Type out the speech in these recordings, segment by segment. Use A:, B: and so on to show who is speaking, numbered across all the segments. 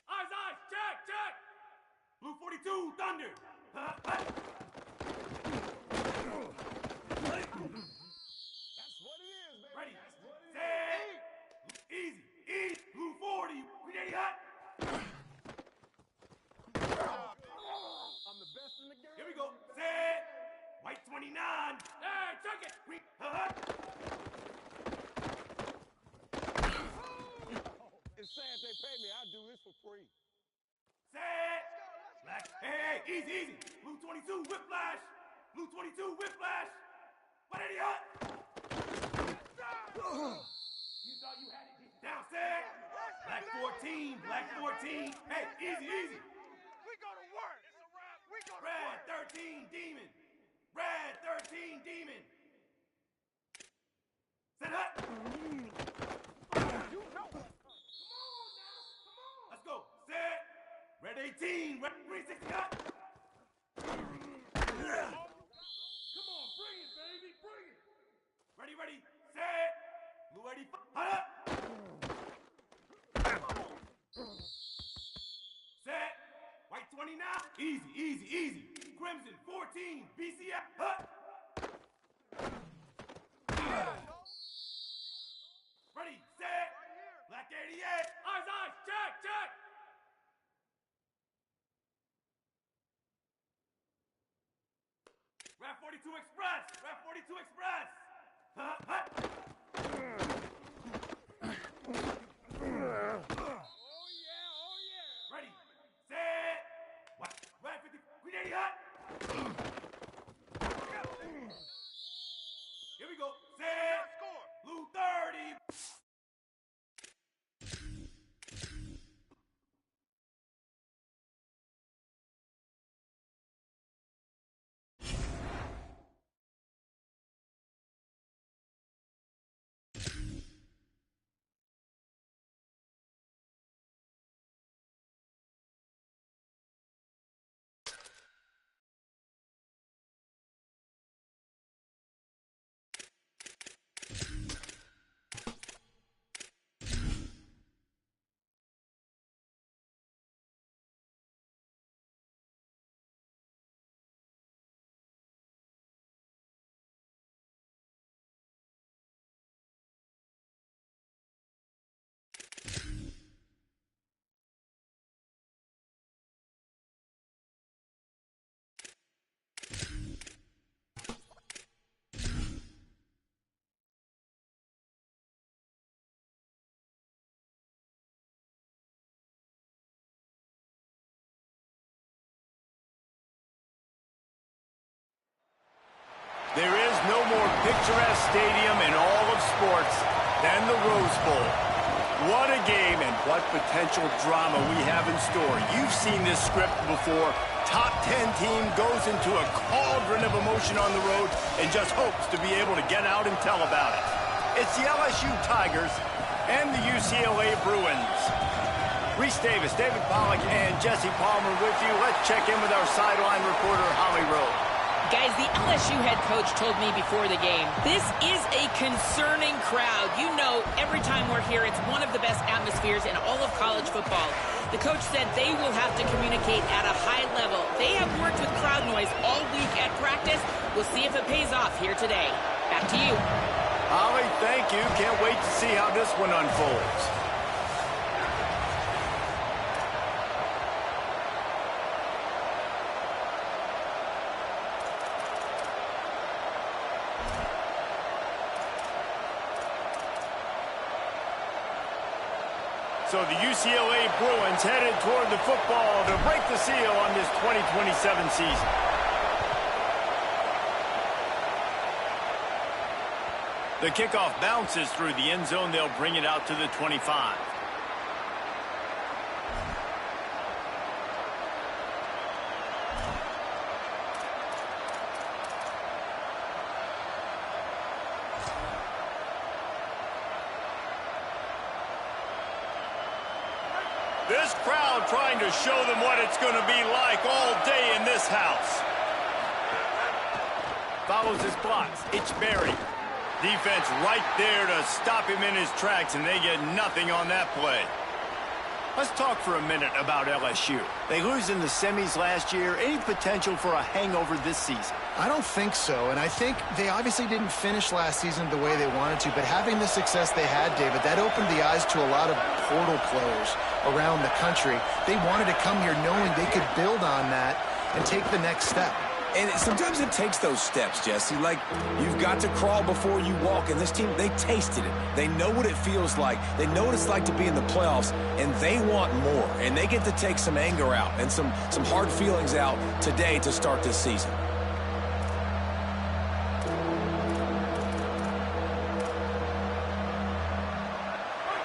A: Eyes, eyes, check, check! Blue 42, Thunder!
B: That's what it is, baby.
A: Ready,
B: That's what it
A: set, easy, easy, Blue 40, Grenade hot!
B: I'm the best in the game.
A: Here we go, set, White 29, hey, check it! Green,
B: It's sad they pay me. I do this for free.
A: set, Black, hey, easy, easy, Blue 22, Whiplash! Blue 22, Whiplash! 180 hot! You thought you had it. Down, set, Black 14, Black 14, hey, easy, easy!
B: We go to work. It's a wrap. We go to
A: Red
B: work.
A: 13, Demon! Red 13, Demon! Set hut!
B: You know it.
A: Let's go! Set! Red 18, Red 360 hut! Come on, bring it, baby, bring it! Ready, ready, set! Blue 85, hut up! Set! White 29, easy, easy, easy! Crimson 14, BCF, hut! Ready, set! Black 88, eyes, eyes, check, check! Rap 42 Express! Rap 42 Express! Hut, hut!
B: Oh, yeah.
A: Ready, set! What? Rap 50, Grenade hut! Here we go, set!
B: Score.
A: Blue 30!
C: There is no more picturesque stadium in all of sports than the Rose Bowl. What a game and what potential drama we have in store. You've seen this script before. Top 10 team goes into a cauldron of emotion on the road and just hopes to be able to get out and tell about it. It's the LSU Tigers and the UCLA Bruins. Reese Davis, David Pollack, and Jesse Palmer with you. Let's check in with our sideline reporter, Holly Rowe.
D: Guys, the LSU head coach told me before the game, this is a concerning crowd. You know, every time we're here, it's one of the best atmospheres in all of college football. The coach said they will have to communicate at a high level. They have worked with crowd noise all week at practice. We'll see if it pays off here today. Back to you.
C: Holly, thank you. Can't wait to see how this one unfolds. So the UCLA Bruins headed toward the football to break the seal on this 2027 season. The kickoff bounces through the end zone. They'll bring it out to the 25. This crowd trying to show them what it's going to be like all day in this house. Follows his blocks. It's Berry. Defense right there to stop him in his tracks, and they get nothing on that play. Let's talk for a minute about LSU. They lose in the semis last year. Any potential for a hangover this season?
E: I don't think so, and I think they obviously didn't finish last season the way they wanted to, but having the success they had, David, that opened the eyes to a lot of portal players around the country. They wanted to come here knowing they could build on that and take the next step.
F: And sometimes it takes those steps, Jesse. Like, you've got to crawl before you walk. And this team, they tasted it. They know what it feels like. They know what it's like to be in the playoffs, and they want more. And they get to take some anger out and some hard feelings out today to start this season.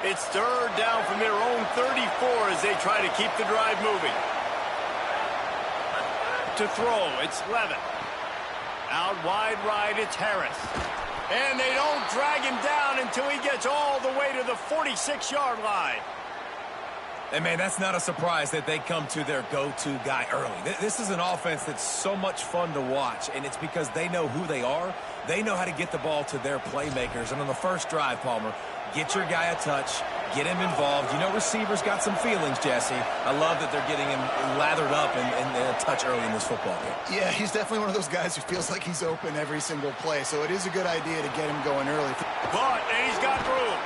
C: It's third down from their own 34 as they try to keep the drive moving. To throw, it's Levin. Out wide right, it's Harris. And they don't drag him down until he gets all the way to the 46-yard line.
F: And, man, that's not a surprise that they come to their go-to guy early. This is an offense that's so much fun to watch, and it's because they know who they are. They know how to get the ball to their playmakers. And on the first drive, Palmer, get your guy a touch, get him involved. You know receivers got some feelings, Jesse. I love that they're getting him lathered up and a touch early in this football game.
E: Yeah, he's definitely one of those guys who feels like he's open every single play, so it is a good idea to get him going early.
C: But, and he's got room.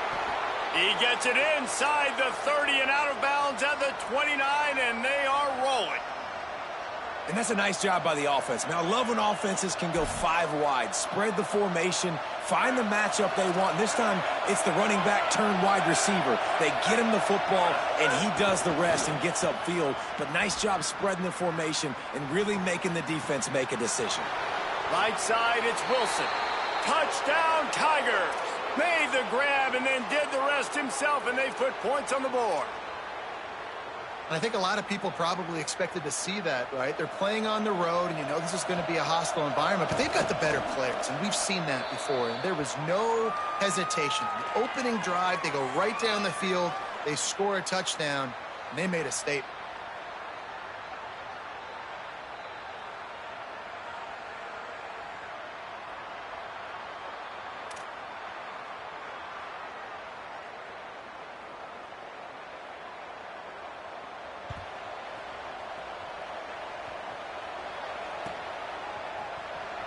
C: He gets it inside the 30 and out of bounds at the 29, and they are rolling.
F: And that's a nice job by the offense. Man, I love when offenses can go 5 wide, spread the formation, find the matchup they want. And this time, it's the running back turned wide receiver. They get him the football, and he does the rest and gets upfield. But nice job spreading the formation and really making the defense make a decision.
C: Right side, it's Wilson. Touchdown, Tigers. Made the grab and then did the rest himself, and they put points on the board.
E: I think a lot of people probably expected to see that, right? They're playing on the road, and you know this is going to be a hostile environment, but they've got the better players, and we've seen that before, and there was no hesitation. The opening drive, they go right down the field, they score a touchdown, and they made a statement.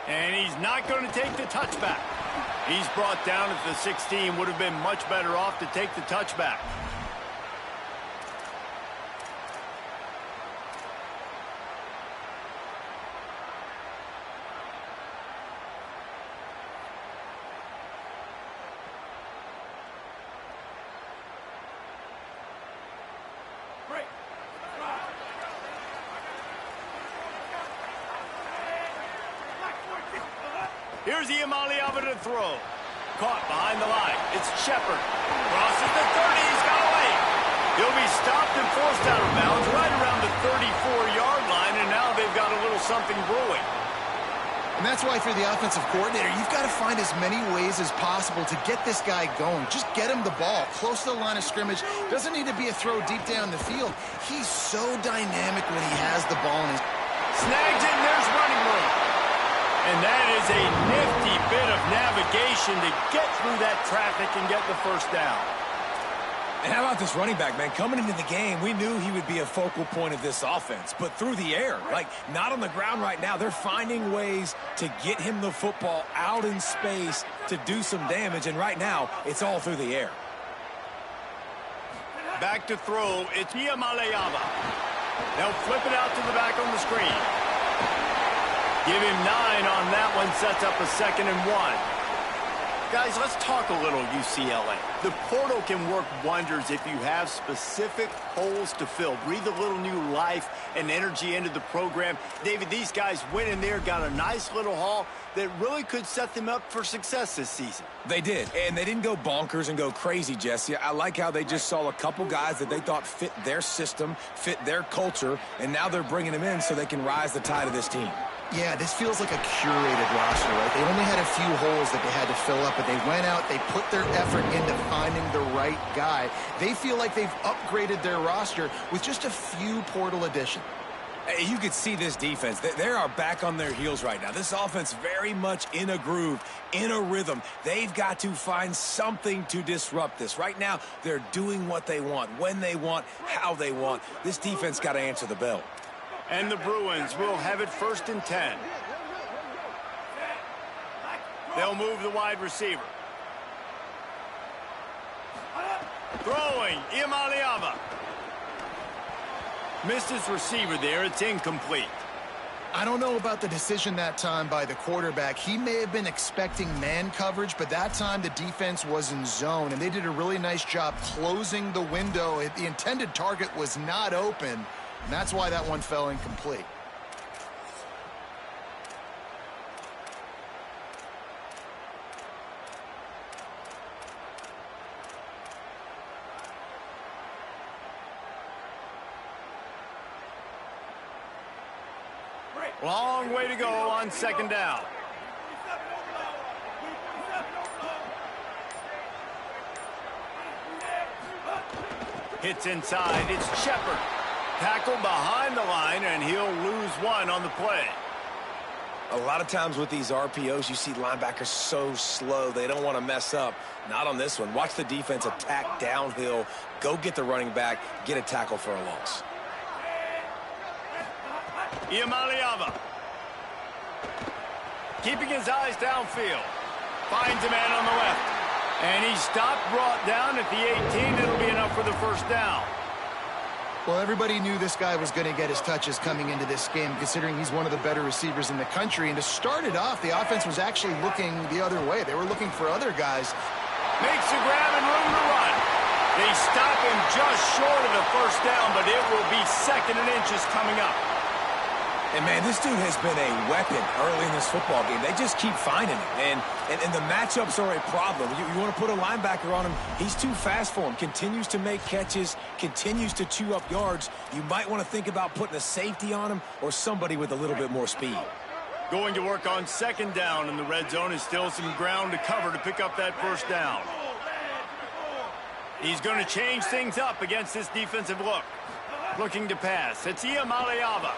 C: And he's not going to take the touchback. He's brought down at the 16. Would have been much better off to take the touchback. Here's Iamaleava to throw. Caught behind the line. It's Shepard. Crosses the 30. He's got away. He'll be stopped and forced out of bounds right around the 34-yard line, and now they've got a little something brewing.
E: And that's why for the offensive coordinator, you've got to find as many ways as possible to get this guy going. Just get him the ball close to the line of scrimmage. Doesn't need to be a throw deep down the field. He's so dynamic when he has the ball in his...
C: Snags it, and there's running room. And that is a nifty bit of navigation to get through that traffic and get the first down.
F: And how about this running back, man? Coming into the game, we knew he would be a focal point of this offense. But through the air, like not on the ground right now, they're finding ways to get him the football out in space to do some damage. And right now, it's all through the air.
C: Back to throw, it's Iamaleava. They'll flip it out to the back on the screen. Give him 9 on that one, sets up a 2nd and 1. Guys, let's talk a little UCLA. The portal can work wonders if you have specific holes to fill. Breathe a little new life and energy into the program. David, these guys went in there, got a nice little haul that really could set them up for success this season.
F: They did, and they didn't go bonkers and go crazy, Jesse. I like how they just saw a couple guys that they thought fit their system, fit their culture, and now they're bringing them in so they can rise the tide of this team.
E: Yeah, this feels like a curated roster, right? They only had a few holes that they had to fill up, but they went out, they put their effort into finding the right guy. They feel like they've upgraded their roster with just a few portal additions.
F: You could see this defense. They are back on their heels right now. This offense very much in a groove, in a rhythm. They've got to find something to disrupt this. Right now, they're doing what they want, when they want, how they want. This defense got to answer the bell.
C: And the Bruins will have it 1st and 10. They'll move the wide receiver. Throwing, Imaliava. Missed his receiver there. It's incomplete.
E: I don't know about the decision that time by the quarterback. He may have been expecting man coverage, but that time the defense was in zone, and they did a really nice job closing the window. The intended target was not open, and that's why that one fell incomplete.
C: Long way to go on 2nd down. Hits inside. It's Shepard. Tackle behind the line, and he'll lose one on the play.
F: A lot of times with these RPOs, you see linebackers so slow. They don't want to mess up. Not on this one. Watch the defense attack downhill. Go get the running back. Get a tackle for a loss.
C: Imaliava. Keeping his eyes downfield. Finds a man on the left. And he stopped, brought down at the 18. It'll be enough for the 1st down.
E: Well, everybody knew this guy was going to get his touches coming into this game, considering he's one of the better receivers in the country. And to start it off, the offense was actually looking the other way. They were looking for other guys.
C: Makes a grab and room to run. They stop him just short of the 1st down, but it will be 2nd and inches coming up.
F: And, man, this dude has been a weapon early in this football game. They just keep finding him. And the matchups are a problem. You want to put a linebacker on him, he's too fast for him. Continues to make catches, continues to chew up yards. You might want to think about putting a safety on him or somebody with a little bit more speed.
C: Going to work on 2nd down in the red zone is still some ground to cover to pick up that 1st down. He's going to change things up against this defensive look. Looking to pass. It's Imaliava.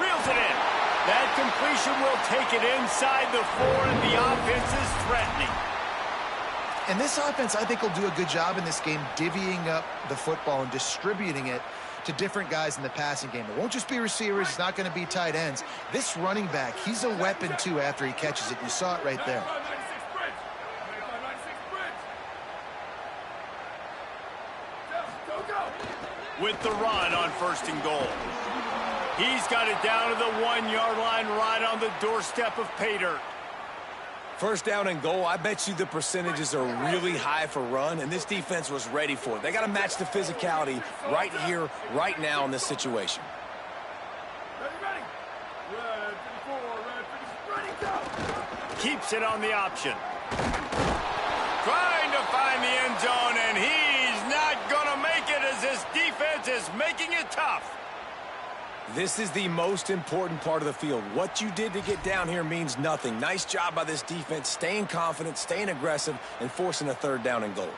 C: Reels it in. That completion will take it inside the 4, and the offense is threatening.
E: And this offense, I think, will do a good job in this game divvying up the football and distributing it to different guys in the passing game. It won't just be receivers. It's not going to be tight ends. This running back, he's a weapon, too, after he catches it. You saw it right there.
C: With the run on 1st and goal. He's got it down to the 1-yard line right on the doorstep of pay dirt.
F: 1st down and goal, I bet you the percentages are really high for run, and this defense was ready for it. They got to match the physicality right here, right now in this situation.
C: Keeps it on the option. Trying to find the end zone, and he's not going to make it as this defense is making it tough.
F: This is the most important part of the field. What you did to get down here means nothing. Nice job by this defense, staying confident, staying aggressive, and forcing a 3rd down and goal.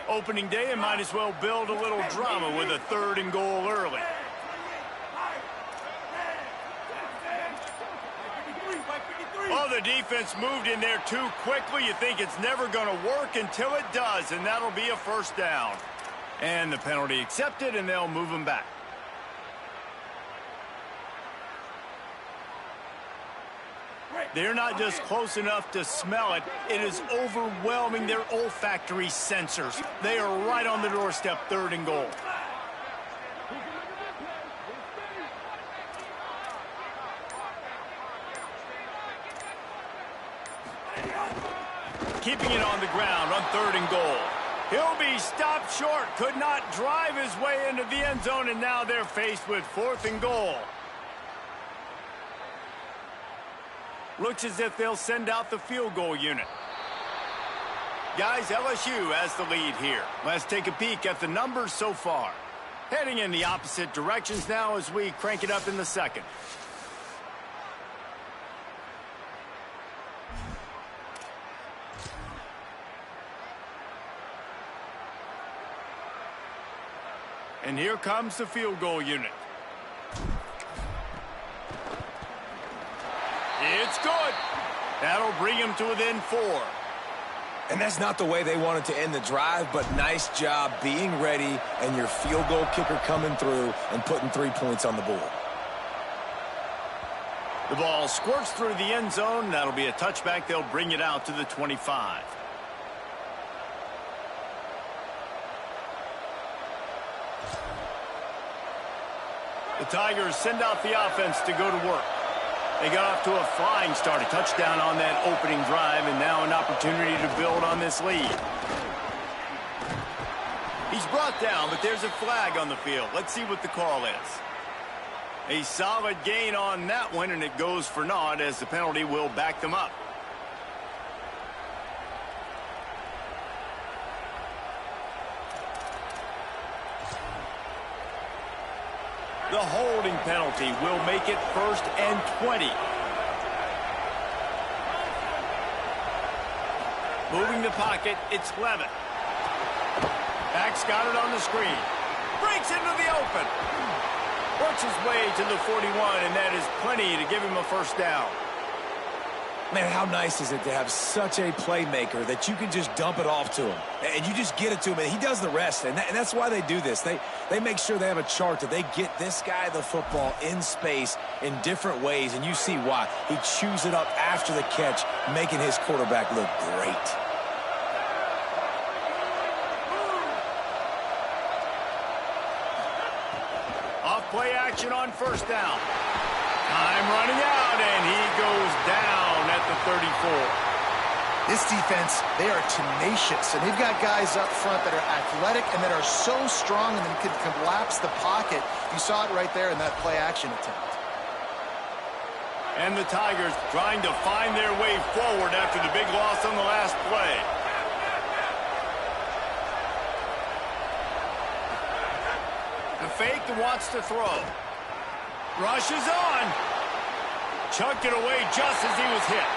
C: Opening day, and might as well build a little drama with a 3rd and goal early. Oh, the defense moved in there too quickly. You think it's never going to work until it does, and that'll be a 1st down. And the penalty accepted, and they'll move him back. They're not just close enough to smell it. It is overwhelming their olfactory sensors. They are right on the doorstep, 3rd and goal. Keeping it on the ground on 3rd and goal. He'll be stopped short. Could not drive his way into the end zone, and now they're faced with 4th and goal. Looks as if they'll send out the field goal unit. Guys, LSU has the lead here. Let's take a peek at the numbers so far. Heading in the opposite directions now as we crank it up in the 2nd. And here comes the field goal unit. It's good. That'll bring him to within 4.
F: And that's not the way they wanted to end the drive, but nice job being ready and your field goal kicker coming through and putting 3 points on the board.
C: The ball squirts through the end zone. That'll be a touchback. They'll bring it out to the 25. The Tigers send out the offense to go to work. They got off to a flying start, a touchdown on that opening drive, and now an opportunity to build on this lead. He's brought down, but there's a flag on the field. Let's see what the call is. A solid gain on that one, and it goes for naught as the penalty will back them up. The holding penalty will make it 1st and 20. Moving the pocket, it's Levitt. Back's got it on the screen. Breaks into the open. Works his way to the 41, and that is plenty to give him a first down.
F: Man, how nice is it to have such a playmaker that you can just dump it off to him, and you just get it to him, and he does the rest, and that's why they do this. They make sure they have a chart that they get this guy the football in space in different ways, and you see why. He chews it up after the catch, making his quarterback look great.
C: Off-play action on first down. Time running out, and he goes down at the 34.
E: This defense, they are tenacious, and they've got guys up front that are athletic and that are so strong and then can collapse the pocket. You saw it right there in that play-action attempt.
C: And the Tigers trying to find their way forward after the big loss on the last play. The fake wants to throw. Rushes on. Chucked it away just as he was hit.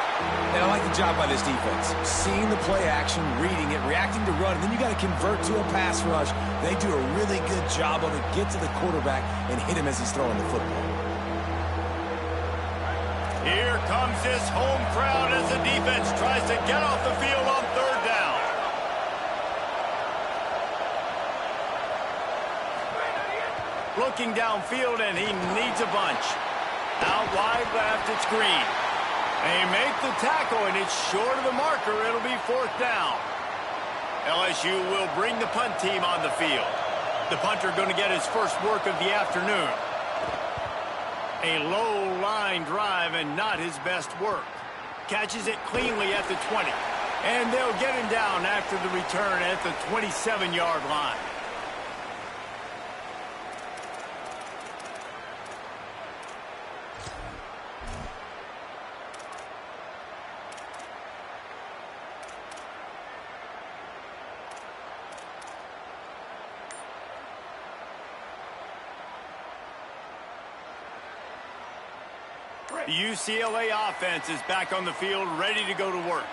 F: And I like the job by this defense. Seeing the play action, reading it, reacting to run, and then you got to convert to a pass rush. They do a really good job of it. Get to the quarterback and hit him as he's throwing the football.
C: Here comes this home crowd as the defense tries to get off the field on 3rd down. Looking downfield, and he needs a bunch. Out wide left, it's Green. They make the tackle, and it's short of the marker. It'll be 4th down. LSU will bring the punt team on the field. The punter going to get his first work of the afternoon. A low line drive and not his best work. Catches it cleanly at the 20. And they'll get him down after the return at the 27-yard line. The UCLA offense is back on the field, ready to go to work.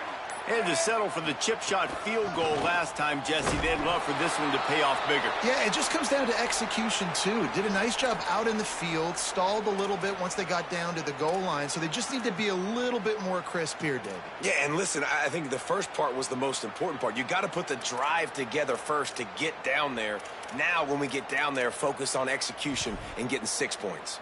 C: They had to settle for the chip shot field goal last time, Jesse. They'd love for this one to pay off bigger.
E: Yeah, it just comes down to execution, too. Did a nice job out in the field, stalled a little bit once they got down to the goal line, so they just need to be a little bit more crisp here, David.
F: Yeah, and listen, I think the first part was the most important part. You got to put the drive together first to get down there. Now, when we get down there, focus on execution and getting 6 points.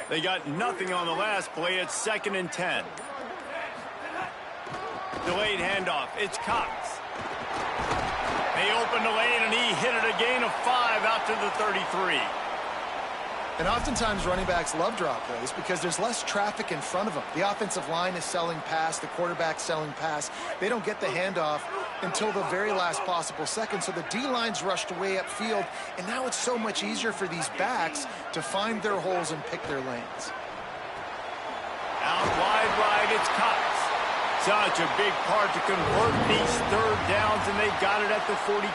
C: They got nothing on the last play. It's 2nd and 10. Delayed handoff. It's Cox. They opened the lane, and he hit it a gain of 5 out to the 33.
E: And oftentimes running backs love drop plays because there's less traffic in front of them. The offensive line is selling pass, the quarterback's selling pass. They don't get the handoff until the very last possible second, so the D-line's rushed way upfield, and now it's so much easier for these backs to find their holes and pick their lanes.
C: Out wide right, it's Cox. Such a big part to convert these 3rd downs, and they got it at the 42.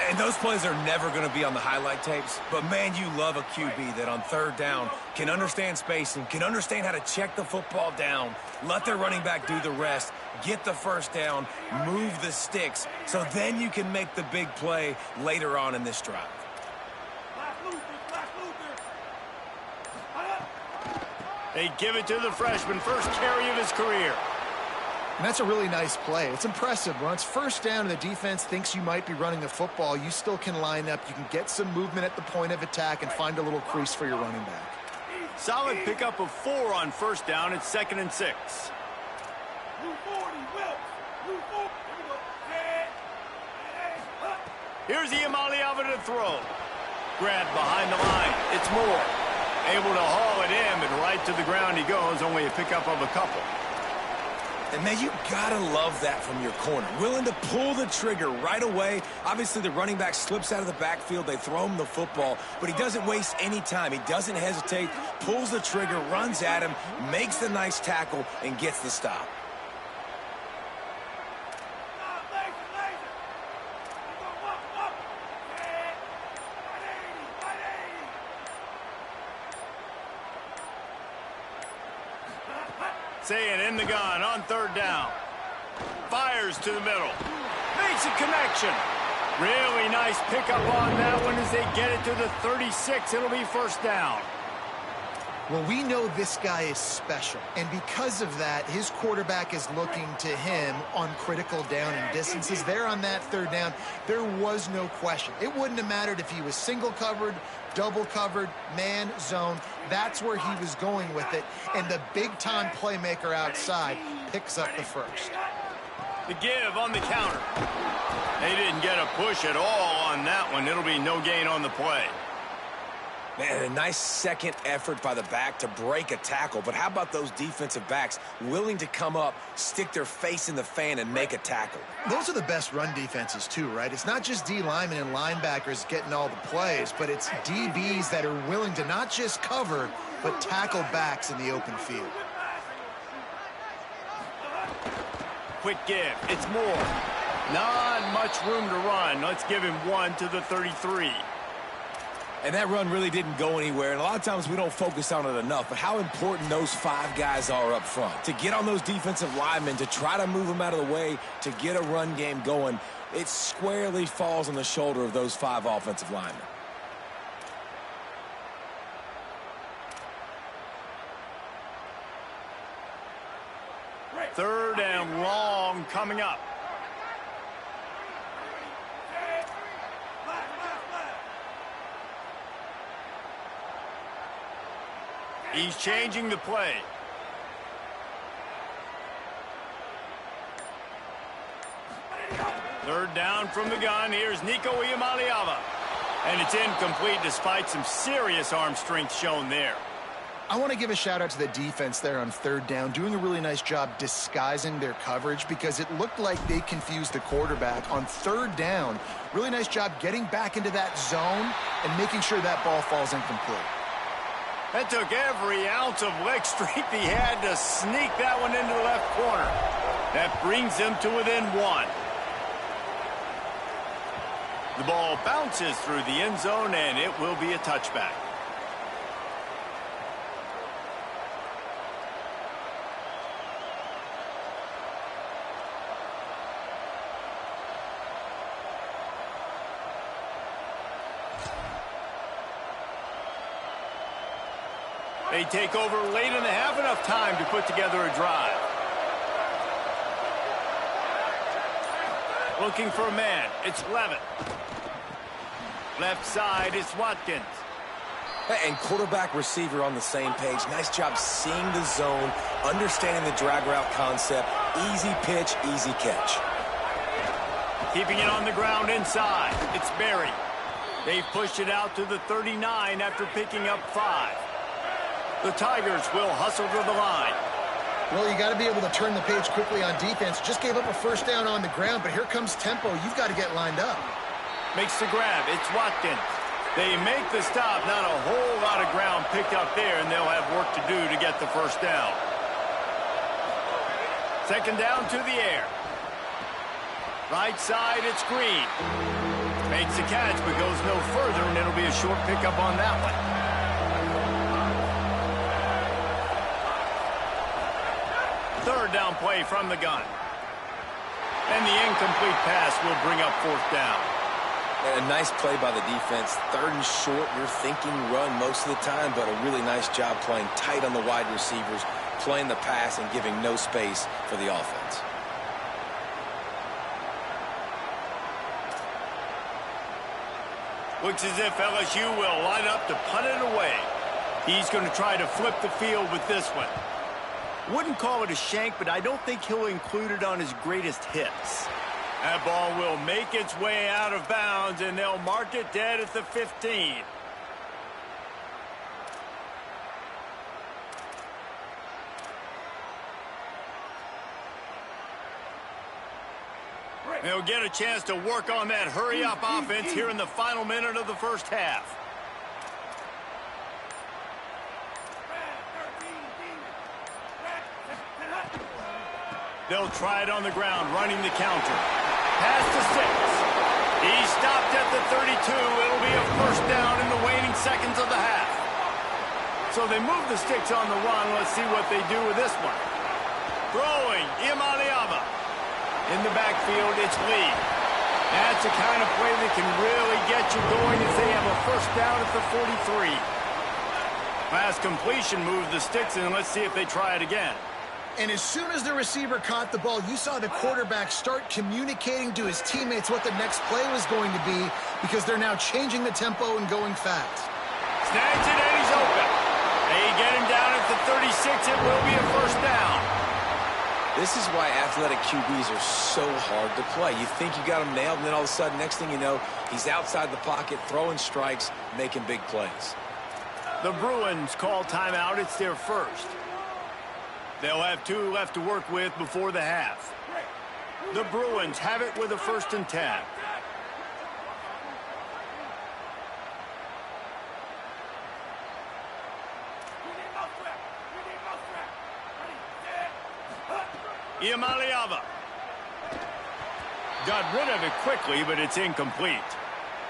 F: And those plays are never going to be on the highlight tapes. But, man, you love a QB that on third down can understand spacing, can understand how to check the football down, let their running back do the rest, get the first down, move the sticks, so then you can make the big play later on in this drive.
C: They give it to the freshman, first carry of his career.
E: And that's a really nice play. It's impressive. When it's first down and the defense thinks you might be running the football, you still can line up. You can get some movement at the point of attack and find a little crease for your running back.
C: Solid pickup of 4 on first down. It's 2nd and 6. Here's Iamaleava to throw. Grabbed behind the line. It's Moore. Able to haul it in, but right to the ground he goes. Only a pickup of a couple.
F: And, man, you got to love that from your corner. Willing to pull the trigger right away. Obviously, the running back slips out of the backfield. They throw him the football, but he doesn't waste any time. He doesn't hesitate, pulls the trigger, runs at him, makes the nice tackle, and gets the stop.
C: Saying in the gun on third down. Fires to the middle. Makes a connection. Really nice pickup on that one as they get it to the 36. It'll be first down.
E: Well, we know this guy is special, and because of that, his quarterback is looking to him on critical down and distances. There on that third down, there was no question. It wouldn't have mattered if he was single covered, double covered, man, zone. That's where he was going with it, and the big-time playmaker outside picks up the first.
C: The give on the counter. They didn't get a push at all on that one. It'll be no gain on the play.
F: Man, a nice second effort by the back to break a tackle. But how about those defensive backs willing to come up, stick their face in the fan, and make a tackle?
E: Those are the best run defenses, too, right? It's not just D linemen and linebackers getting all the plays, but it's DBs that are willing to not just cover, but tackle backs in the open field.
C: Quick give. It's Moore. Not much room to run. Let's give him 1 to the 33.
F: And that run really didn't go anywhere. And a lot of times we don't focus on it enough. But how important those 5 guys are up front. To get on those defensive linemen, to try to move them out of the way, to get a run game going, it squarely falls on the shoulder of those 5 offensive linemen.
C: Third and long coming up. He's changing the play. Third down from the gun. Here's Nico Iamaleava. And it's incomplete despite some serious arm strength shown there.
E: I want to give a shout-out to the defense there on third down, doing a really nice job disguising their coverage because it looked like they confused the quarterback on third down. Really nice job getting back into that zone and making sure that ball falls incomplete.
C: That took every ounce of leg strength he had to sneak that one into the left corner. That brings him to within 1. The ball bounces through the end zone, and it will be a touchback. They take over late in the half, enough time to put together a drive. Looking for a man. It's Levitt. Left side, it's Watkins.
F: And quarterback receiver on the same page. Nice job seeing the zone, understanding the drag route concept. Easy pitch, easy catch.
C: Keeping it on the ground inside. It's Berry. They've pushed it out to the 39 after picking up 5. The Tigers will hustle to the line.
E: Well, you got to be able to turn the page quickly on defense. Just gave up a first down on the ground, but here comes tempo. You've got to get lined up.
C: Makes the grab. It's Watkins. They make the stop. Not a whole lot of ground picked up there, and they'll have work to do to get the first down. Second down to the air. Right side, it's Green. Makes the catch, but goes no further, and it'll be a short pickup on that one. Third down play from the gun. And the incomplete pass will bring up fourth down.
F: And a nice play by the defense. Third and short, you're thinking run most of the time, but a really nice job playing tight on the wide receivers, playing the pass and giving no space for the offense.
C: Looks as if LSU will line up to punt it away. He's going to try to flip the field with this one. Wouldn't call it a shank, but I don't think he'll include it on his greatest hits. That ball will make its way out of bounds, and they'll mark it dead at the 15. They'll get a chance to work on that hurry-up offense here in the final minute of the first half. They'll try it on the ground, running the counter. Pass to 6. He stopped at the 32. It'll be a first down in the waning seconds of the half. So they move the sticks on the run. Let's see what they do with this one. Throwing, Imaliava. In the backfield, it's Lee. That's the kind of play that can really get you going as they have a first down at the 43. Pass completion moved the sticks, and let's see if they try it again.
E: And as soon as the receiver caught the ball, you saw the quarterback start communicating to his teammates what the next play was going to be, because they're now changing the tempo and going fast.
C: Snags it, and he's open. They get him down at the 36. It will be a first down.
F: This is why athletic QBs are so hard to play. You think you got him nailed, and then all of a sudden, next thing you know, he's outside the pocket, throwing strikes, making big plays.
C: The Bruins call timeout. It's their first. They'll have 2 left to work with before the half. The Bruins have it with a 1st and 10. Imaliava. Got rid of it quickly, but it's incomplete.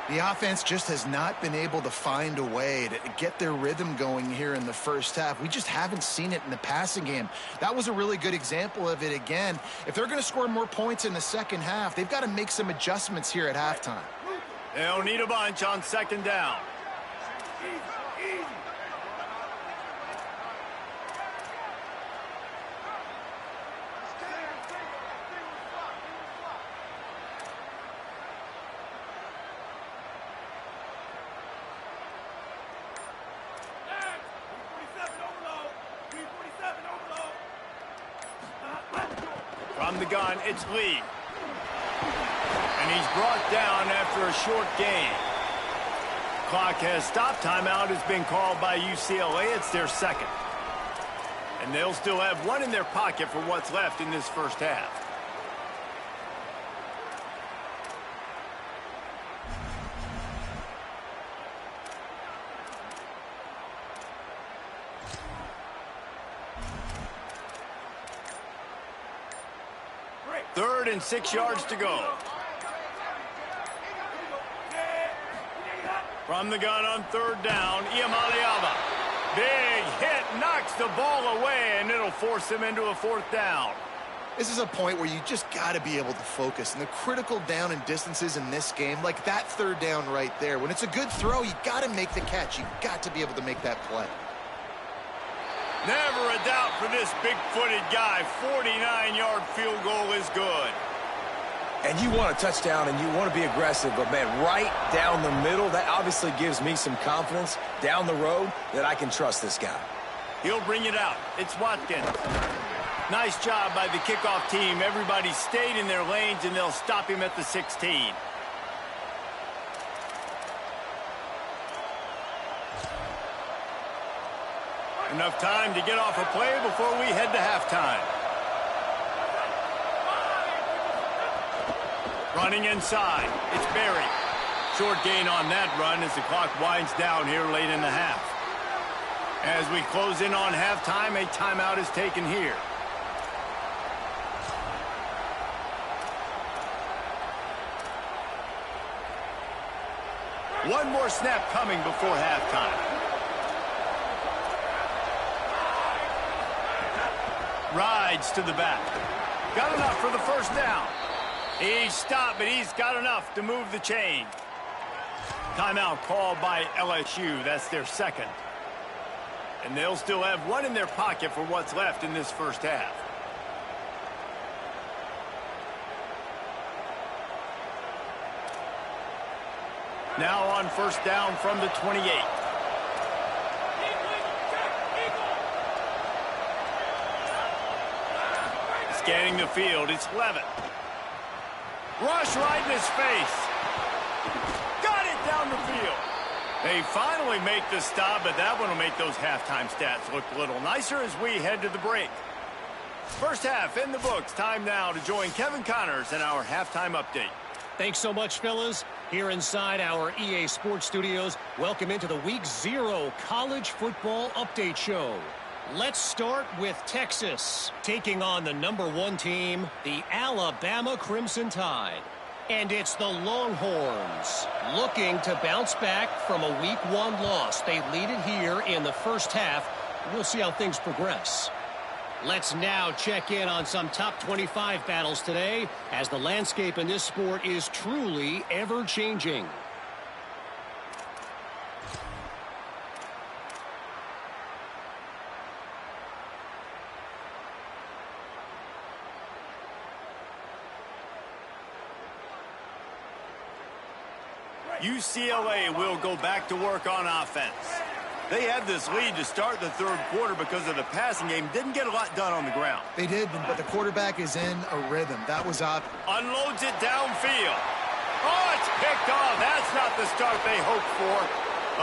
E: The offense just has not been able to find a way to get their rhythm going here in the first half. We just haven't seen it in the passing game. That was a really good example of it again. If they're going to score more points in the second half, they've got to make some adjustments here at halftime.
C: They'll need a bunch on 2nd down. From the gun, it's Lee. And he's brought down after a short gain. Clock has stopped. Timeout has been called by UCLA. It's their 2nd. And they'll still have 1 in their pocket for what's left in this first half. Third and 6 yards to go. From the gun on 3rd down, Imaliava. Big hit, knocks the ball away, and it'll force him into a 4th down.
E: This is a point where you just got to be able to focus. And the critical down and distances in this game, like that 3rd down right there, when it's a good throw, you got to make the catch. You got to be able to make that play.
C: Never a doubt for this big-footed guy. 49-yard field goal is good.
F: And you want a touchdown and you want to be aggressive, but, man, right down the middle, that obviously gives me some confidence down the road that I can trust this guy.
C: He'll bring it out. It's Watkins. Nice job by the kickoff team. Everybody stayed in their lanes, and they'll stop him at the 16. Enough time to get off a play before we head to halftime. Running inside, it's Berry. Short gain on that run as the clock winds down here late in the half. As we close in on halftime, a timeout is taken here. One more snap coming before halftime. Rides to the back. Got enough for the first down. He's stopped, but he's got enough to move the chain. Timeout called by LSU. That's their second. And they'll still have one in their pocket for what's left in this first half. Now on first down from the 28. Scanning the field, it's Levitt. Rush right in his face. Got it down the field. They finally make the stop, but that one will make those halftime stats look a little nicer as we head to the break. First half in the books. Time now to join Kevin Connors in our halftime update.
G: Thanks so much, fellas. Here inside our EA Sports Studios, welcome into the Week 0 College Football Update Show. Let's start with Texas, taking on the #1 team, the Alabama Crimson Tide. And it's the Longhorns, looking to bounce back from a Week 1 loss. They lead it here in the first half. We'll see how things progress. Let's now check in on some top 25 battles today, as the landscape in this sport is truly ever-changing.
C: UCLA will go back to work on offense. They had this lead to start the third quarter because of the passing game. Didn't get a lot done on the ground.
E: They did, but the quarterback is in a rhythm. That was up.
C: Unloads it downfield. Oh, it's picked off. That's not the start they hoped for.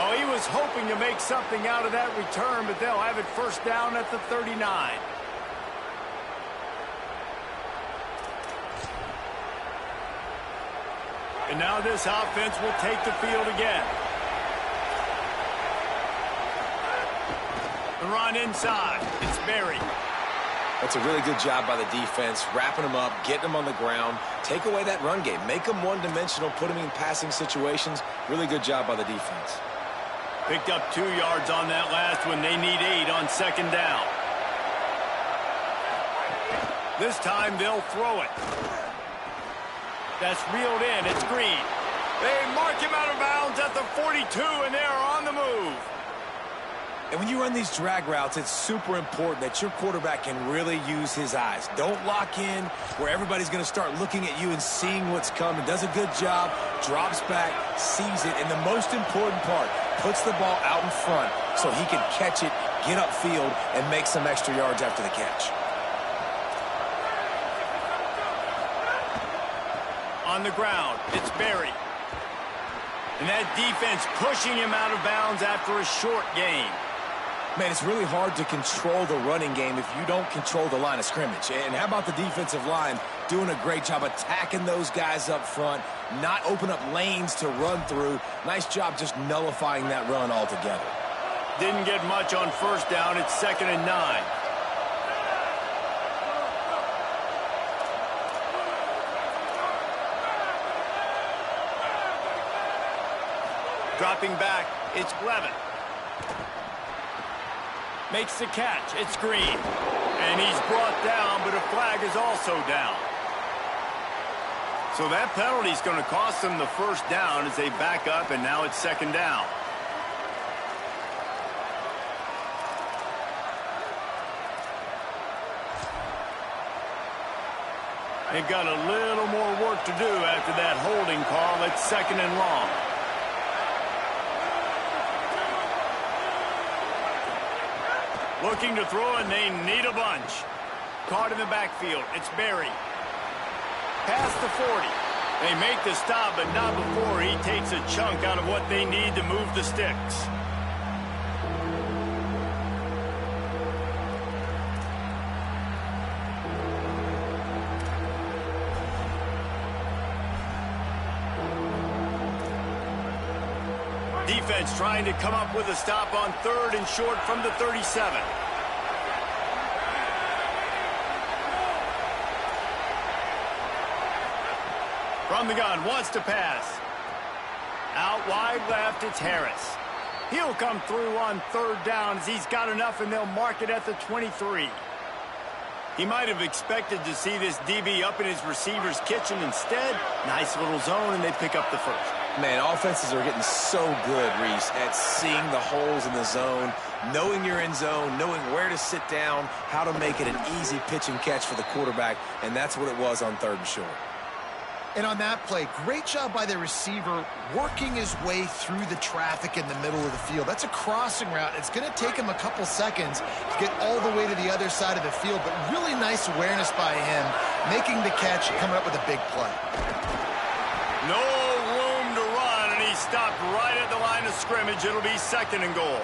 C: Oh, he was hoping to make something out of that return, but they'll have it first down at the 39. And now this offense will take the field again. The run inside. It's Berry.
F: That's a really good job by the defense, wrapping them up, getting them on the ground. Take away that run game. Make them one-dimensional, put them in passing situations. Really good job by the defense.
C: Picked up 2 yards on that last one. They need 8 on second down. This time they'll throw it. That's reeled in. It's Green. They mark him out of bounds at the 42, and they're on the move.
F: And when you run these drag routes, it's super important that your quarterback can really use his eyes. Don't lock in where everybody's going to start looking at you and seeing what's coming. Does a good job, drops back, sees it, and the most important part, puts the ball out in front so he can catch it, get upfield, and make some extra yards after the catch.
C: On the ground, it's Berry. And that defense pushing him out of bounds after a short gain.
F: Man, it's really hard to control the running game if you don't control the line of scrimmage. And how about the defensive line doing a great job attacking those guys up front, not open up lanes to run through. Nice job just nullifying that run altogether.
C: Didn't get much on first down. It's 2nd and 9. Dropping back, it's Levitt. Makes the catch, it's Green. And he's brought down, but a flag is also down. So that penalty is going to cost them the first down as they back up, and now it's 2nd down. They've got a little more work to do after that holding call. It's 2nd and long. Looking to throw, and they need a bunch. Caught in the backfield. It's Berry. Past the 40. They make the stop, but not before he takes a chunk out of what they need to move the sticks. Defense trying to come up with a stop on 3rd and short from the 37. From the gun, wants to pass. Out wide left, it's Harris. He'll come through on third down as he's got enough, and they'll mark it at the 23. He might have expected to see this DB up in his receiver's kitchen. Instead, nice little zone, and they pick up the first.
F: Man, offenses are getting so good, Reese, at seeing the holes in the zone, knowing you're in zone, knowing where to sit down, how to make it an easy pitch and catch for the quarterback, and that's what it was on 3rd and short.
E: And on that play, great job by the receiver working his way through the traffic in the middle of the field. That's a crossing route. It's going to take him a couple seconds to get all the way to the other side of the field, but really nice awareness by him, making the catch and coming up with a big play.
C: No room to run, and he stopped right at the line of scrimmage. It'll be 2nd and goal.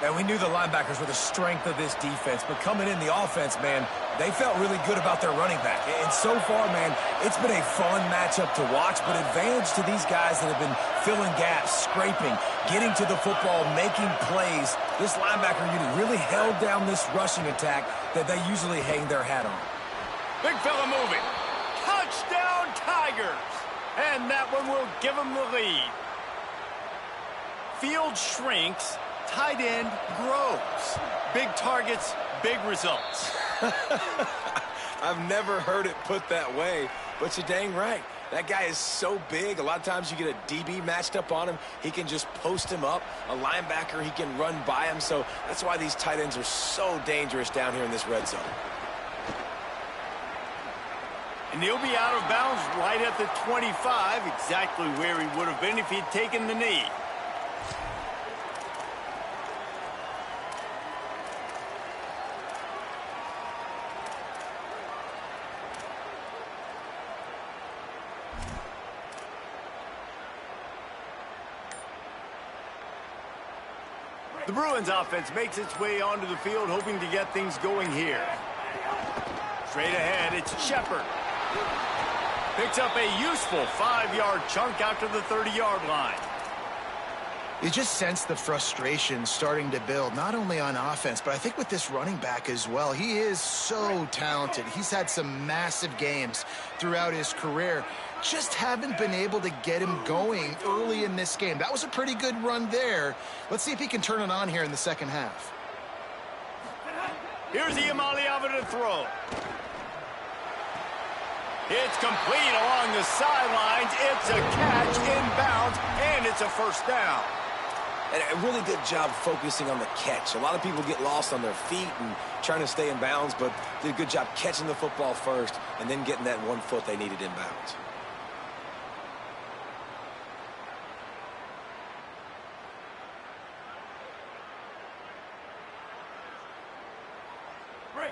F: And we knew the linebackers were the strength of this defense, but coming in the offense, man, they felt really good about their running back. And so far, man, it's been a fun matchup to watch, but advantage to these guys that have been filling gaps, scraping, getting to the football, making plays. This linebacker unit really held down this rushing attack that they usually hang their hat on.
C: Big fella moving. Touchdown, Tigers! And that one will give them the lead. Field shrinks. Tight end grows. Big targets, big results.
F: I've never heard it put that way, but you're dang right. That guy is so big. A lot of times you get a DB matched up on him. He can just post him up. A linebacker, he can run by him. So that's why these tight ends are so dangerous down here in this red zone.
C: And he'll be out of bounds right at the 25, exactly where he would have been if he'd taken the knee. The Bruins offense makes its way onto the field, hoping to get things going here. Straight ahead, it's Shepard. Picks up a useful 5-yard chunk out to the 30-yard line.
E: You just sense the frustration starting to build, not only on offense, but I think with this running back as well. He is so talented. He's had some massive games throughout his career. Just haven't been able to get him going early in this game. That was a pretty good run there. Let's see if he can turn it on here in the second half.
C: Here's Ucla to throw. It's complete along the sidelines. It's a catch inbounds, and it's a first down.
F: And a really good job focusing on the catch. A lot of people get lost on their feet and trying to stay in bounds, but did a good job catching the football first and then getting that 1 foot they needed in bounds.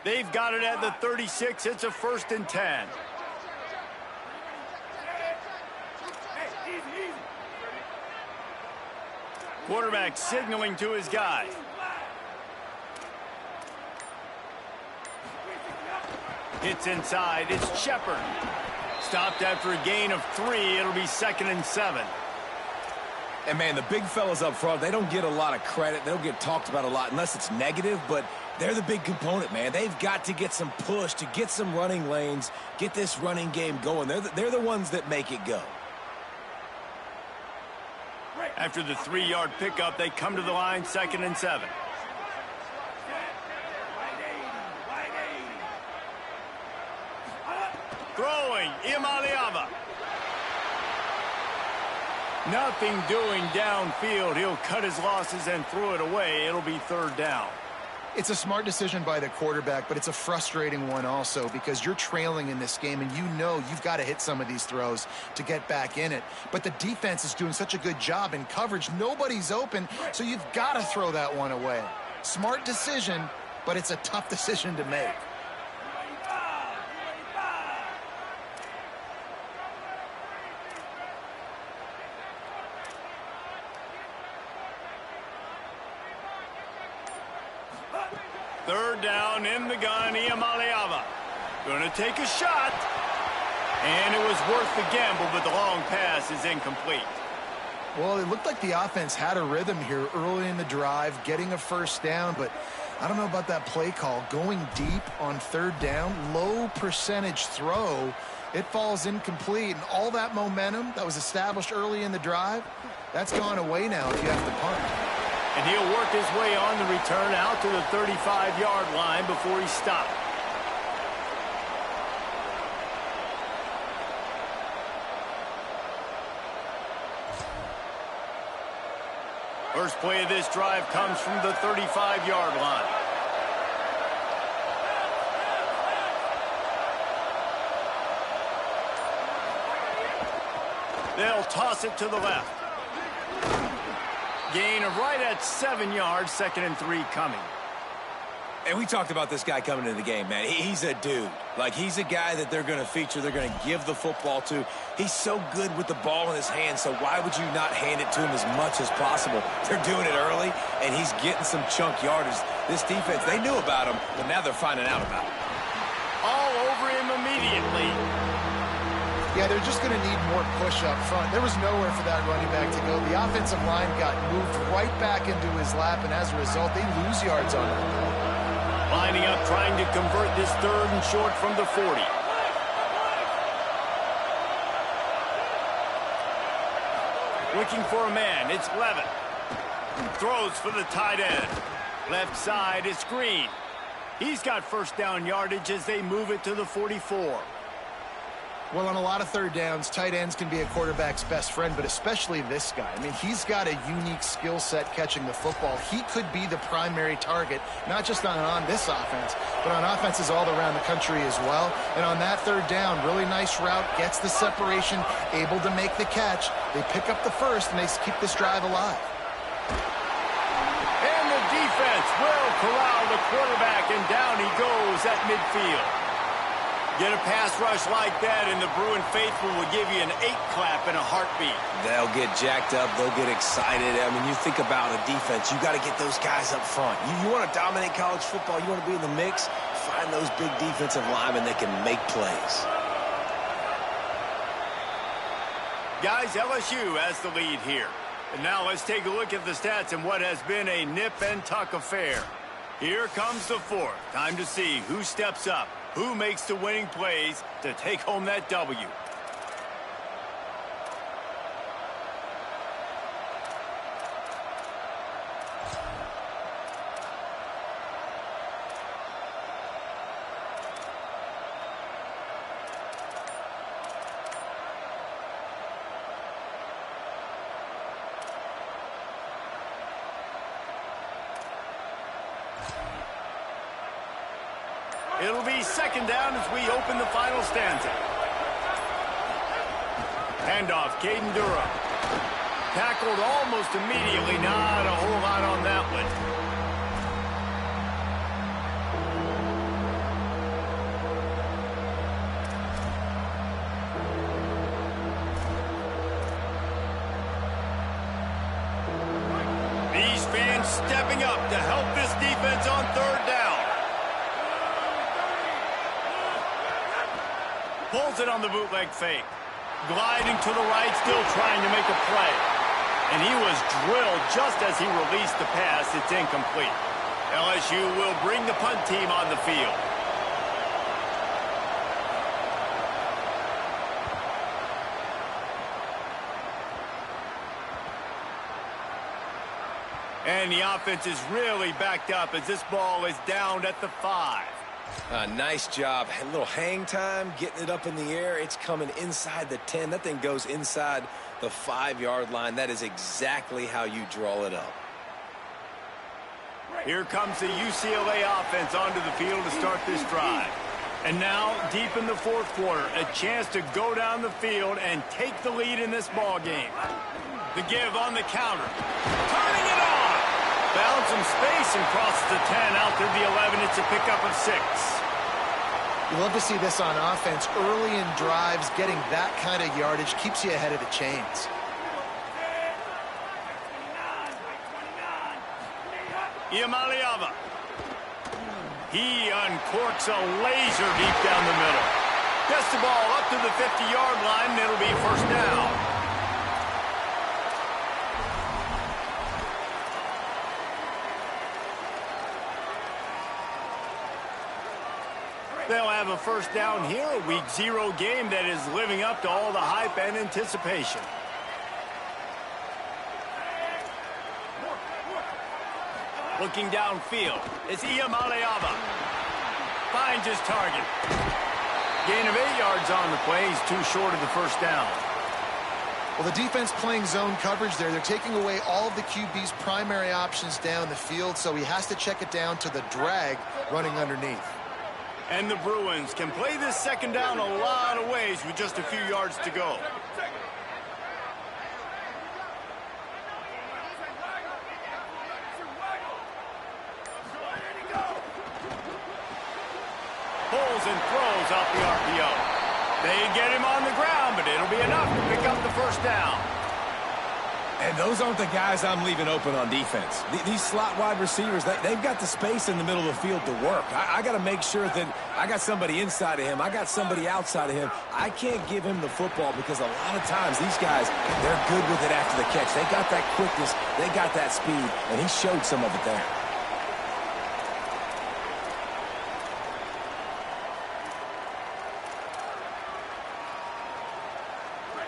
C: They've got it at the 36. It's a 1st and 10. Quarterback signaling to his guy. Hits inside. It's Shepard. Stopped after a gain of 3. It'll be 2nd and 7.
F: And, man, the big fellas up front, they don't get a lot of credit. They don't get talked about a lot unless it's negative, but they're the big component, man. They've got to get some push, to get some running lanes, get this running game going. They're the ones that make it go.
C: After the 3-yard pickup, they come to the line, 2nd and 7. Throwing, Ucla. Nothing doing downfield. He'll cut his losses and throw it away. It'll be 3rd down.
E: It's a smart decision by the quarterback, but it's a frustrating one also because you're trailing in this game and you know you've got to hit some of these throws to get back in it. But the defense is doing such a good job in coverage. Nobody's open, so you've got to throw that one away. Smart decision, but it's a tough decision to make.
C: Third down in the gun, Ucla. Going to take a shot. And it was worth the gamble, but the long pass is incomplete.
E: Well, it looked like the offense had a rhythm here early in the drive, getting a first down, but I don't know about that play call. Going deep on third down, low percentage throw. It falls incomplete, and all that momentum that was established early in the drive, that's gone away now if you have to punt.
C: And he'll work his way on the return out to the 35-yard line before he stopped. First play of this drive comes from the 35-yard line. They'll toss it to the left. Gain of right at 7 yards, 2nd and 3 coming.
F: And we talked about this guy coming into the game, man. He's a dude. Like, he's a guy that they're going to feature, they're going to give the football to. He's so good with the ball in his hands, so why would you not hand it to him as much as possible? They're doing it early, and he's getting some chunk yardage. This defense, they knew about him, but now they're finding out about him.
C: All over him immediately.
E: Yeah, they're just going to need more push up front. There was nowhere for that running back to go. The offensive line got moved right back into his lap, and as a result, they lose yards on that.
C: Lining up, trying to convert this 3rd and short from the 40. Looking for a man, it's Levin. Throws for the tight end. Left side is Green. He's got first down yardage as they move it to the 44.
E: Well, on a lot of third downs, tight ends can be a quarterback's best friend, but especially this guy. I mean, he's got a unique skill set catching the football. He could be the primary target, not just on this offense, but on offenses all around the country as well. And on that third down, really nice route, gets the separation, able to make the catch. They pick up the first, and they keep this drive alive.
C: And the defense will corral the quarterback, and down he goes at midfield. Get a pass rush like that, and the Bruin faithful will give you an 8-clap in a heartbeat.
F: They'll get jacked up. They'll get excited. I mean, you think about a defense. You got to get those guys up front. You want to dominate college football. You want to be in the mix. Find those big defensive linemen that can make plays.
C: Guys, LSU has the lead here. And now let's take a look at the stats in what has been a nip-and-tuck affair. Here comes the 4th. Time to see who steps up. Who makes the winning plays to take home that W? It'll be 2nd down as we open the final stanza. Handoff, Caden Durham. Tackled almost immediately. Not a whole lot on that one. These fans stepping up to help this defense on 3rd down. Pulls it on the bootleg fake. Gliding to the right, still trying to make a play. And he was drilled just as he released the pass. It's incomplete. LSU will bring the punt team on the field. And the offense is really backed up as this ball is down at the 5.
F: Nice job. A little hang time, getting it up in the air. It's coming inside the 10. That thing goes inside the 5-yard line. That is exactly how you draw it up.
C: Here comes the UCLA offense onto the field to start this drive. And now, deep in the 4th quarter, a chance to go down the field and take the lead in this ball game. The give on the counter. Turning it on! Found some space and crosses the 10 out to the 11. It's a pickup of 6.
E: You love to see this on offense. Early in drives, getting that kind of yardage keeps you ahead of the chains.
C: Iamaleava. He uncorks a laser deep down the middle. Gets the ball up to the 50-yard line, and it'll be 1st down. They'll have a first down here, a Week 0 game that is living up to all the hype and anticipation. Looking downfield, it's Ucla. Finds his target. Gain of 8 yards on the play. He's too short of the first down.
E: Well, the defense playing zone coverage there. They're taking away all of the QB's primary options down the field, so he has to check it down to the drag running underneath.
C: And the Bruins can play this second down a lot of ways with just a few yards to go. Pulls and throws off the RPO. They get him on the ground, but it'll be enough to pick up the first down.
F: And those aren't the guys I'm leaving open on defense. These slot wide receivers, they've got the space in the middle of the field to work. I got to make sure that I got somebody inside of him. I got somebody outside of him. I can't give him the football because a lot of times these guys, they're good with it after the catch. They got that quickness. They got that speed, and he showed some of it there.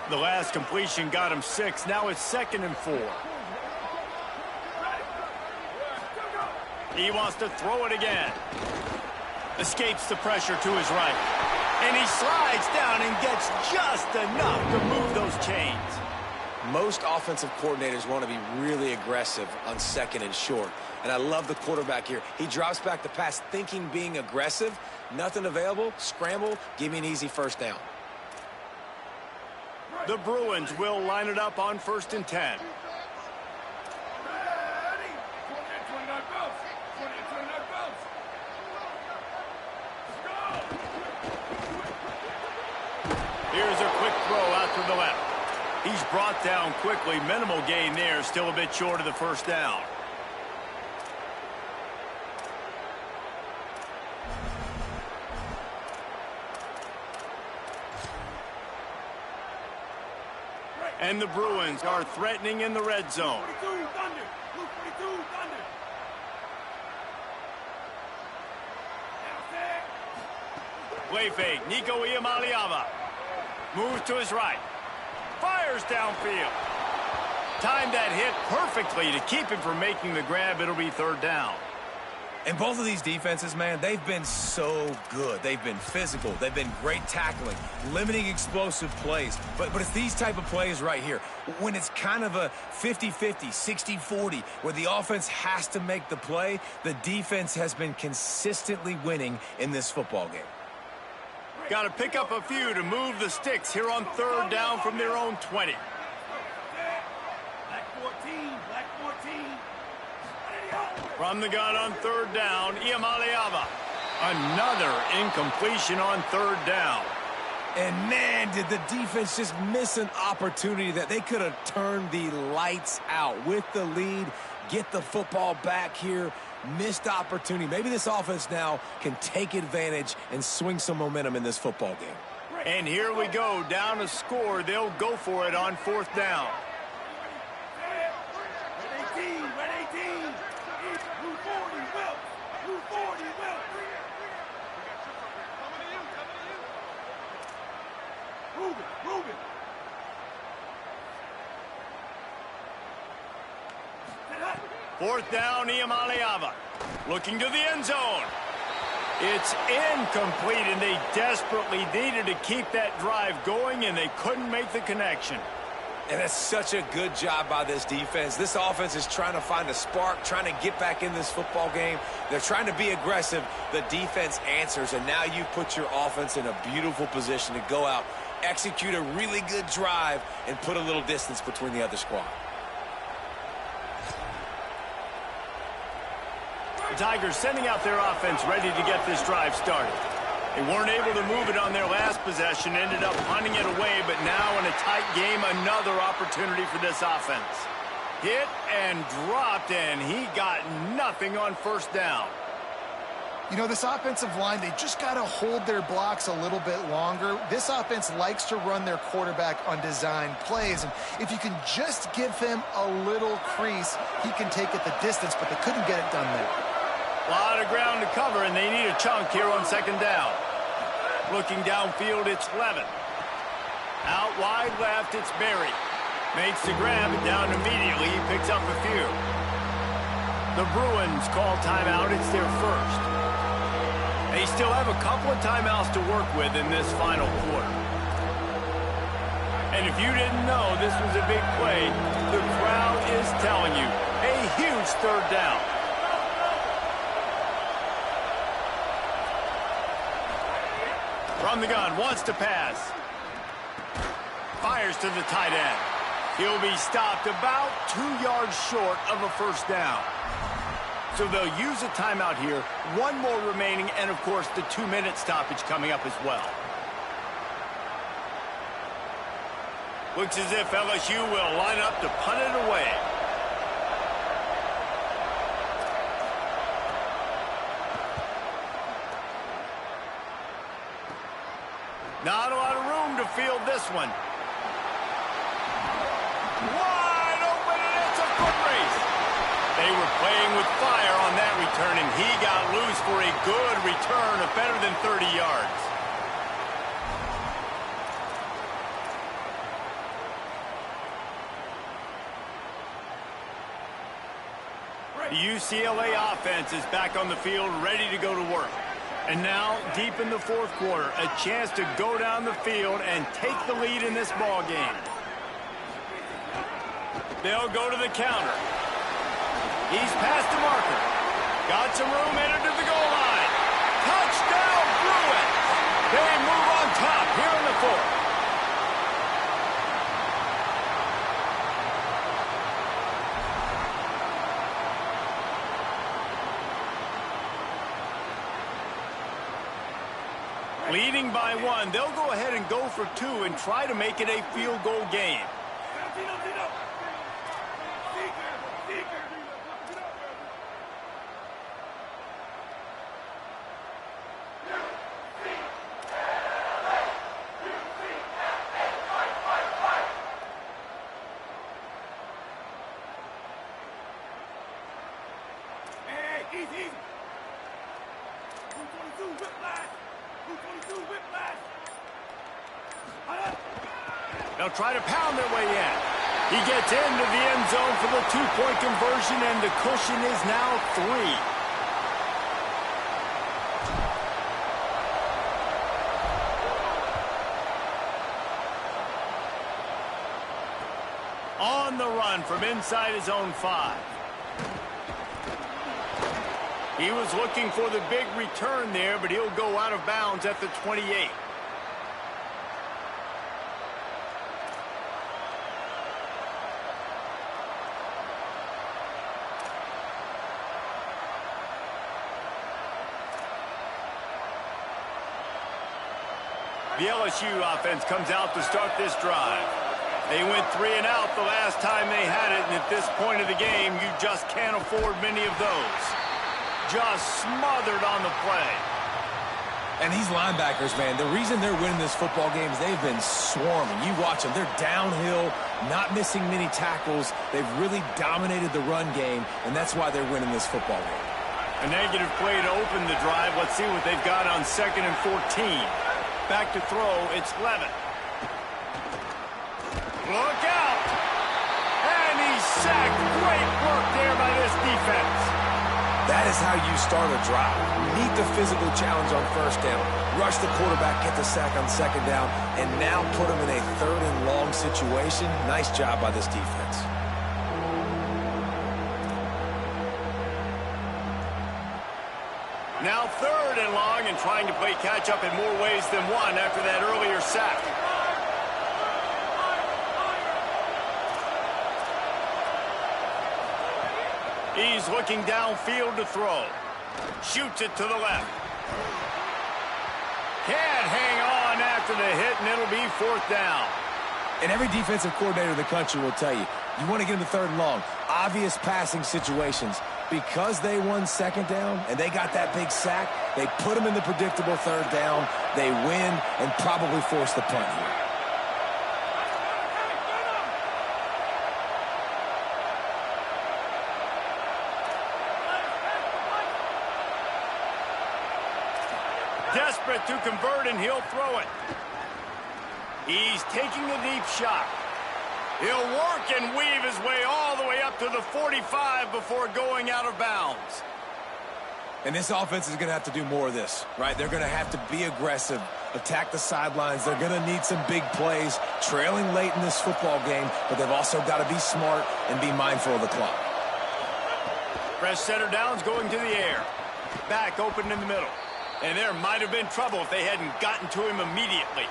C: The last completion got him 6. Now it's 2nd and 4. He wants to throw it again. Escapes the pressure to his right. And he slides down and gets just enough to move those chains.
F: Most offensive coordinators want to be really aggressive on 2nd and short. And I love the quarterback here. He drops back the pass thinking being aggressive. Nothing available. Scramble. Give me an easy first down.
C: The Bruins will line it up on 1st and 10. Here's a quick throw out to the left. He's brought down quickly. Minimal gain there. Still a bit short of the first down. And the Bruins are threatening in the red zone. Play fake. Nico Iamaleava moves to his right. Fires downfield. Timed that hit perfectly to keep him from making the grab. It'll be 3rd down.
F: And both of these defenses, man, they've been so good. They've been physical. They've been great tackling, limiting explosive plays. But it's these type of plays right here. When it's kind of a 50-50, 60-40, where the offense has to make the play, the defense has been consistently winning in this football game.
C: Got to pick up a few to move the sticks here on 3rd down from their own 20.
A: Black 14, black 14.
C: From the gun on 3rd down, Iamaleava. Another incompletion on 3rd down.
F: And, man, did the defense just miss an opportunity that they could have turned the lights out with the lead, get the football back here. Missed opportunity. Maybe this offense now can take advantage and swing some momentum in this football game.
C: And here we go, down a score. They'll go for it on 4th down.
A: Red 18, red 18. Blue 40, Wilt. Blue 40, Wilt. Ruben.
C: 4th down, Iamaleava. Looking to the end zone. It's incomplete, and they desperately needed to keep that drive going, and they couldn't make the connection.
F: And that's such a good job by this defense. This offense is trying to find a spark, trying to get back in this football game. They're trying to be aggressive. The defense answers, and now you put your offense in a beautiful position to go out, execute a really good drive, and put a little distance between the other squad.
C: The Tigers sending out their offense ready to get this drive started. They weren't able to move it on their last possession, ended up punting it away, but now in a tight game, another opportunity for this offense. Hit and dropped, and he got nothing on 1st down.
E: You know, this offensive line, they just got to hold their blocks a little bit longer. This offense likes to run their quarterback on design plays, and if you can just give him a little crease, he can take it the distance, but they couldn't get it done there.
C: A lot of ground to cover, and they need a chunk here on 2nd down. Looking downfield, it's Levin. Out wide left, it's Berry. Makes the grab and down immediately. He picks up a few. The Bruins call timeout. It's their first. They still have a couple of timeouts to work with in this final quarter. And if you didn't know this was a big play, the crowd is telling you, a huge third down. From the gun, wants to pass. Fires to the tight end. He'll be stopped about 2 yards short of a first down. So they'll use a timeout here. One more remaining, and of course the 2-minute stoppage coming up as well. Looks as if LSU will line up to punt it away. Not a lot of room to field this one. Wide open, and it's a foot race. They were playing with fire on that return, and he got loose for a good return of better than 30 yards. The UCLA offense is back on the field, ready to go to work. And now, deep in the fourth quarter, a chance to go down the field and take the lead in this ball game. They'll go to the counter. He's past the marker. Got some room, entered to the goal line. Touchdown, Bruins! They move on top here in the fourth. Leading by 1, they'll go ahead and go for 2 and try to make it a field goal game.
A: Hey, easy. 222 whiplash. 222 whiplash.
C: They'll try to pound their way in. He gets into the end zone for the 2-point conversion, and the cushion is now 3. On the run from inside his own 5. He was looking for the big return there, but he'll go out of bounds at the 28. The LSU offense comes out to start this drive. They went 3 and out the last time they had it, and at this point of the game, you just can't afford many of those. Just smothered on the play.
F: And these linebackers, man, the reason they're winning this football game is they've been swarming. You watch them. They're downhill, not missing many tackles. They've really dominated the run game, and that's why they're winning this football game.
C: A negative play to open the drive. Let's see what they've got on 2nd and 14. Back to throw, it's Levin. Look out! And he's sacked. Great work there by this defense.
F: That is how you start a drive. Meet the physical challenge on first down. Rush the quarterback, get the sack on 2nd down, and now put him in a 3rd and long situation. Nice job by this defense.
C: Now 3rd and long, and trying to play catch-up in more ways than one after that earlier sack. He's looking downfield to throw. Shoots it to the left. Can't hang on after the hit, and it'll be 4th down.
F: And every defensive coordinator in the country will tell you, you want to get him to 3rd and long. Obvious passing situations. Because they won 2nd down and they got that big sack, they put them in the predictable 3rd down. They win and probably force the punt here.
C: Desperate about to convert, and he'll throw it. He's taking a deep shot. He'll work and weave his way all the way up to the 45 before going out of bounds.
F: And this offense is going to have to do more of this, right? They're going to have to be aggressive, attack the sidelines. They're going to need some big plays, trailing late in this football game, but they've also got to be smart and be mindful of the clock.
C: Fresh center downs going to the air. Back open in the middle. And there might have been trouble if they hadn't gotten to him immediately.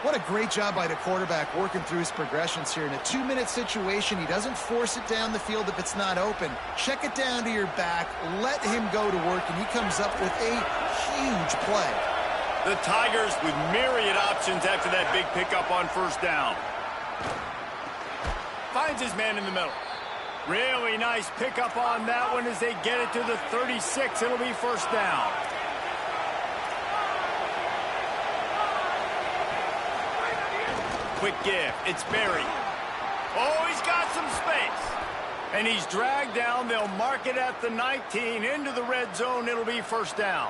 E: What a great job by the quarterback working through his progressions here. In a 2-minute situation, he doesn't force it down the field if it's not open. Check it down to your back, let him go to work, and he comes up with a huge play.
C: The Tigers with myriad options after that big pickup on first down. Finds his man in the middle. Really nice pickup on that one as they get it to the 36. It'll be first down. Quick give. It's Berry. Oh, he's got some space. And he's dragged down. They'll mark it at the 19. Into the red zone. It'll be first down.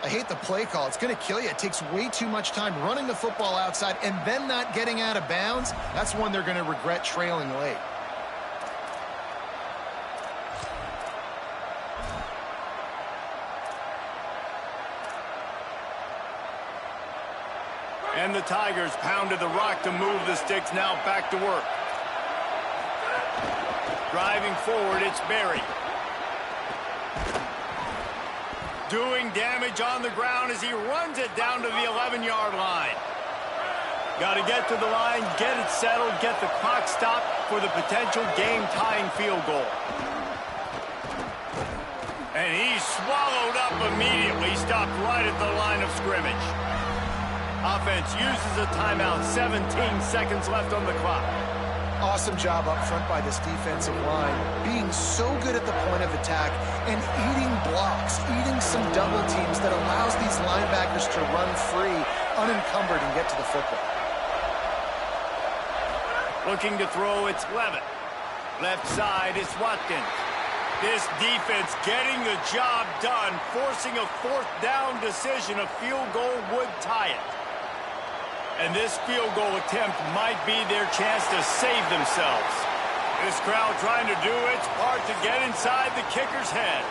E: I hate the play call. It's going to kill you. It takes way too much time running the football outside and then not getting out of bounds. That's one they're going to regret trailing late.
C: And the Tigers pounded the rock to move the sticks. Now back to work. Driving forward, it's Berry. Doing damage on the ground as he runs it down to the 11-yard line. Got to get to the line, get it settled, get the clock stopped for the potential game-tying field goal. And he's swallowed up immediately, stopped right at the line of scrimmage. Offense uses a timeout, 17 seconds left on the clock.
E: Awesome job up front by this defensive line, being so good at the point of attack and eating blocks, eating some double teams that allows these linebackers to run free, unencumbered, and get to the football.
C: Looking to throw, it's Levitt. Left side is Watkins. This defense getting the job done, forcing a fourth down decision. A field goal would tie it. And this field goal attempt might be their chance to save themselves. This crowd trying to do its part to get inside the kicker's head.